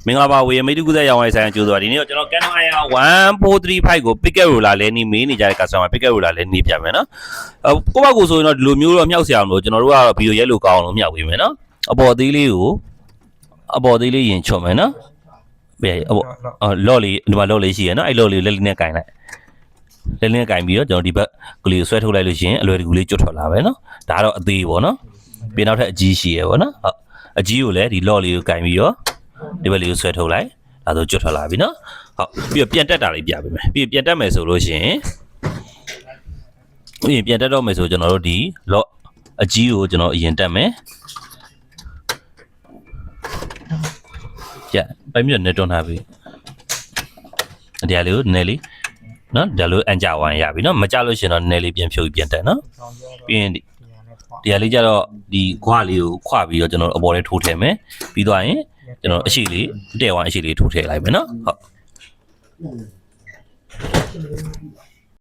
မင်္ဂလာပါဝေမိတ်ကူသက်ရောင်းဝယ်ဆိုင်ကျိုးဆိုတာဒီနေ့တော့ကျွန်တော် Canon IR 1435ကို Picket Roller လဲနေမေးနေကြတဲ့ customer Picket Roller လဲနေပြမယ်နော်ကိုယ့်ဘက်ကိုဆိုရင်တော့ဒီလိုမျိုးတော့မြောက်ဆရာအောင်လို့ကျွန်တော်တို့ကတော့ဗီဒီယိုရက်လို့ကောင်းအောင်လို့မြောက်ပေးမယ်နော်အပေါ်သေးလေးရင်ချွတ်မယ်နော်ဘေးလော့လေးဒီမှာလော့လေးရှိရနော်အဲ့လော့လေးလက်လေးနဲ့ကင်လိုက်လက်လေးနဲ့ကင်ပြီးတော့ကျွန်တော်ဒီဘက်ကလေးကိုဆွဲထုတ်လိုက်လို့ရှိရင်အလွယ်တကူလေးကျွတ်ထွက်လာပဲနော်ဒါကတော့အသေးပေါ့နော်ပြီးနောက်ထပ်အကြီးရှိရပေါ့နော်ဟုတ်အကြီးကိုလည်းဒီလော့လေးကိုကင်ပြီးတော့ဒီဘက်လေးကိုဆွဲထုတ်လိုက်ဒါဆိုကျွတ်ထွက်လာပြီနော်ဟုတ်ပြီးတော့ပြန်တက်တာလေးပြပေးမယ်ပြီးပြန်တက်မယ်ဆိုလို့ရှိရင်ပြန်တက်တော့မယ်ဆိုကျွန်တော်တို့ဒီလော့အကြီးကိုကျွန်တော်အရင်တက်မယ်ကြပိုင်မြတ်နဲ့တွန်းထားပြီဒီဟာလေးကိုနည်းလေးနော်ဒါလို့အန်ကြဝိုင်းရပြီနော်မကြလို့ရှင်တော့နည်းလေးပြန်ဖြုတ်ပြန်တက်နော်ပြီးရင်ဒီဟာလေးကြတော့ဒီခွားလေးကိုခွာပြီးတော့ကျွန်တော်အပေါ်လေးထိုးထည့်မယ်ပြီးသွားရင်ကျွန်တော်အရှိလေးတဲ့ဝိုင်းအရှိလေးထိုးထည့်လိုက်မယ်နော်ဟုတ်